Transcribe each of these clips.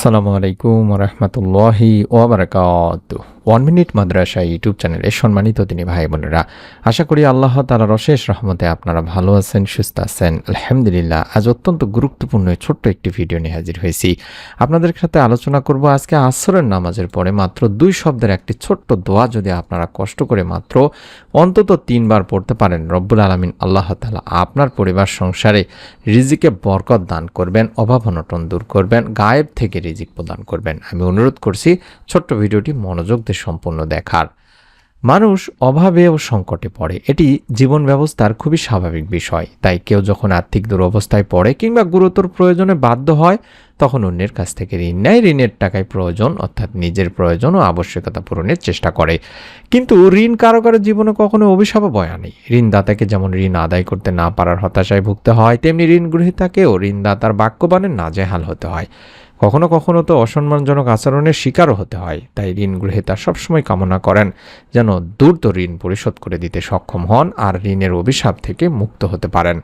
আসসালামু আলাইকুম রহমতুল্লাহি ওয়াবারাকাতুহু। 1 মিনিট মাদ্রাসা ইউটিউব চ্যানেলে সম্মানিত দিনী ভাই বোনেরা, আশা করি আল্লাহ তাআলার অশেষ রহমতে আপনারা ভালো আছেন, সুস্থ আছেন। আলহামদুলিল্লাহ। আজ অত্যন্ত গুরুত্বপূর্ণ ছোট্ট একটি ভিডিও নিয়ে হাজির হয়েছি। আপনাদের সাথে আলোচনা করব আজকে আসরের নামাজের পরে মাত্র 2 শব্দের একটি ছোট্ট দোয়া যদি আপনারা কষ্ট করে মাত্র অন্তত 3 বার পড়তে পারেন, রব্বুল আলামিন আল্লাহ তাআলা আপনার পরিবার সংসারে রিজিকে বরকত দান করবেন, অভাব অনটন দূর করবেন, গায়েব থেকে রিজিক প্রদান করবেন। আমি অনুরোধ করছি ছোট্ট ভিডিওটি মনোযোগ দিয়ে সম্পূর্ণ দেখার। মানুষ অভাবে ও সংকটে পড়ে, এটি জীবন ব্যবস্থার খুবই স্বাভাবিক বিষয়। তাই কেউ যখন আর্থিক দুরবস্থায় পড়ে কিংবা গুরুতর প্রয়োজনে বাধ্য হয়, তখন অন্যের কাছ থেকে ঋণ নেয়। ঋণের টাকায় প্রয়োজন অর্থাৎ নিজের প্রয়োজন ও আবশ্যকতা পূরণের চেষ্টা করে। কিন্তু ঋণ কারো কারো জীবনে কখনো অভিশাপও বয়ে আনে। ঋণদাতাকে যেমন ঋণ আদায় করতে না পারার হতাশায় ভুগতে হয়, তেমনি ঋণ গ্রহীতাকেও ঋণদাতার বাক্যবাণে নাজেহাল হতে হয়। কখনো কখনো তো অসম্মানজনক আচরণের শিকারও হতে হয়। তাই ঋণ গ্রহীতা সবসময় কামনা করেন যেন দ্রুত ঋণ পরিশোধ করে দিতে সক্ষম হন আর ঋণের অভিশাপ থেকে মুক্ত হতে পারেন।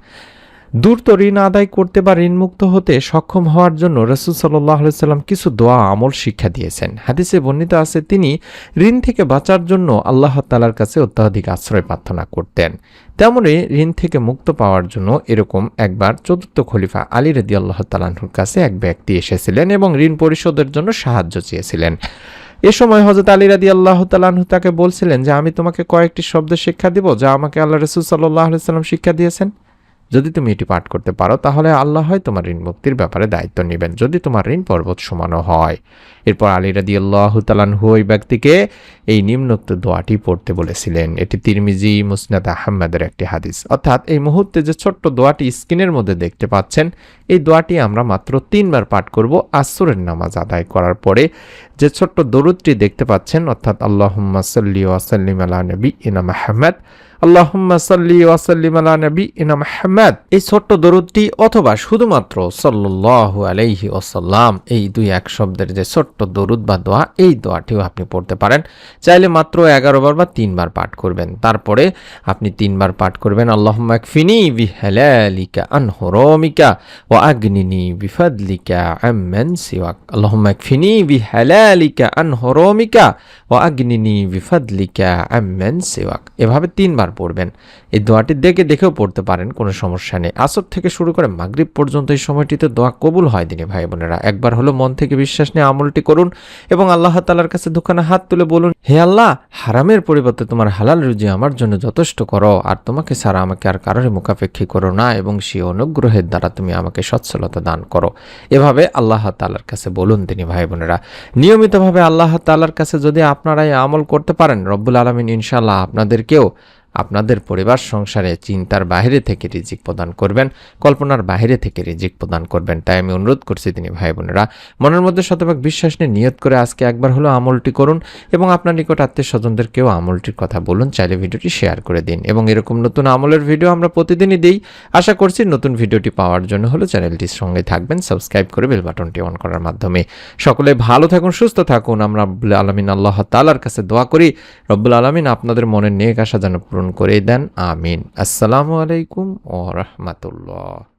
দ্রুত ঋণ আদায় করতে বা ঋণমুক্ত হতে সক্ষম হওয়ার জন্য রাসূল সাল্লাল্লাহু আলাইহি সাল্লাম কিছু দোয়া আমল শিক্ষা দিয়েছেন। হাদিসে বর্ণিত আছে, তিনি ঋণ থেকে বাঁচার জন্য আল্লাহ তাআলার কাছে অত্যাধিক আশ্রয় প্রার্থনা করতেন। তেমনি ঋণ থেকে মুক্ত পাওয়ার জন্য এরকম একবার চতুর্থ খলিফা আলী রাদিয়াল্লাহু তাআলা আনহুর কাছে এক ব্যক্তি এসেছিলেন এবং ঋণ পরিশোধের জন্য সাহায্য চেয়েছিলেন। এ সময় হযরত আলী রাদিয়াল্লাহু তাআলা আনহু তাকে বলছিলেন যে, আমি তোমাকে কয়েকটি শব্দ শিক্ষা দিব যা আমাকে আল্লাহ রাসূল সাল্লাল্লাহু আলাইহি সাল্লাম শিক্ষা দিয়েছেন। যদি তুমি এটি পাঠ করতে পারো তাহলে আল্লাহ হয় তোমার ঋণ মুক্তির ব্যাপারে দায়িত্ব নেবেন, যদি তোমার ঋণ পর্বত সমানও হয়। এরপর আলী রাদিয়াল্লাহু তাআলা আনহু ওই ব্যক্তিকে এই নিম্নোক্ত দোয়াটি পড়তে বলেছিলেন। এটি তিরমিজি, মুসনাদ আহমদের একটি হাদিস। অর্থাৎ এই মুহূর্তে যে ছোট্ট দোয়াটি স্ক্রিনের মধ্যে দেখতে পাচ্ছেন, এই দোয়াটি আমরা মাত্র 3 বার পাঠ করব আসরের নামাজ আদায় করার পরে। যে ছোট্ট দরুদটি দেখতে পাচ্ছেন, অর্থাৎ আল্লাহুম্মা সাল্লি ওয়া সাল্লিম আলা নবিয়িনা মুহাম্মদ, আল্লাহুম্মা সাল্লি ওয়া সাল্লিম আলা নবিয়িনা মুহাম্মদ, এই ছোট্ট দরুদটি অথবা শুধুমাত্র সাল্লাল্লাহু আলাইহি ওয়াসাল্লাম, এই 2-1 শব্দের যে ছোট্ট দরুদ বা দোয়া, এই দোয়াটিও আপনি পড়তে পারেন। চাইলে মাত্র 11 বার বা 3 বার পাঠ করবেন। তারপরে আপনি 3 বার পাঠ করবেন আল্লাহুম্মা কফিনি বিহালালিকা আন হুরামিকা ওয়া আগনিনি বিফাদলিকা আম্মান সিওয়াক, আল্লাহুম্মা কফিনি বিহালালিকা আন হুরামিকা ওয়া আগনিনি বিফাদলিকা আম্মান সিওয়াক। এভাবে 3 বার পড়বেন। এই দোয়াটি দেখেও পড়তে পারেন, কোনো সমস্যা নেই। আসর থেকে শুরু করে মাগরিব পর্যন্ত এই সময়টিতে দোয়া কবুল হয় দিনী ভাই বোনেরা। একবার হলো মন থেকে বিশ্বাস নিয়ে আমলটি করুন এবং আল্লাহ তাআলার কাছে দুখানা হাত তুলে বলুন, হে আল্লাহ, হারামের পরিবর্তে তোমার হালাল রুজি আমার জন্য যথেষ্ট করো, আর তোমাকে ছাড়া আমাকে আর কারোর মুখাপেক্ষী করো না, এবং সেই অনুগ্রহের দ্বারা তুমি আমাকে সচ্ছলতা দান করো। এভাবে আল্লাহ তাআলার কাছে বলুন দিনী ভাই বোনেরা। নিয়মিতভাবে আল্লাহ তাআলার কাছে যদি আপনারা এই আমল করতে পারেন, রব্বুল আলামিন ইনশাআল্লাহ আপনাদেরকেও আপনাদের পরিবার সংসারে চিন্তার বাইরে থেকে রিজিক প্রদান করবেন, কল্পনার বাইরে থেকে রিজিক প্রদান করবেন। তাই আমি অনুরোধ করছি তিনি ভাই বোনেরা, মনের মধ্যে শতভাগ বিশ্বাস নিয়ে নিয়ত করে আজকে একবার হলো আমলটি করুন এবং আপনার নিকট আত্মীয় স্বজনদেরকেও আমলটির কথা বলুন। চাইলে ভিডিওটি শেয়ার করে দিন এবং এরকম নতুন আমলের ভিডিও আমরা প্রতিদিনই দিই। আশা করছি নতুন ভিডিওটি পাওয়ার জন্য হলো চ্যানেলটির সঙ্গে থাকবেন, সাবস্ক্রাইব করে বেল বাটনটি অন করার মাধ্যমে। সকলে ভালো থাকুন, সুস্থ থাকুন। আমরা রব্বুল আলামিন আল্লাহ তাআলার কাছে দোয়া করি, রব্বুল আলামিন আপনাদের মনের নেক আশা যেন করে দেন। আমিন। আসসালামু আলাইকুম ওয়া রাহমাতুল্লাহ।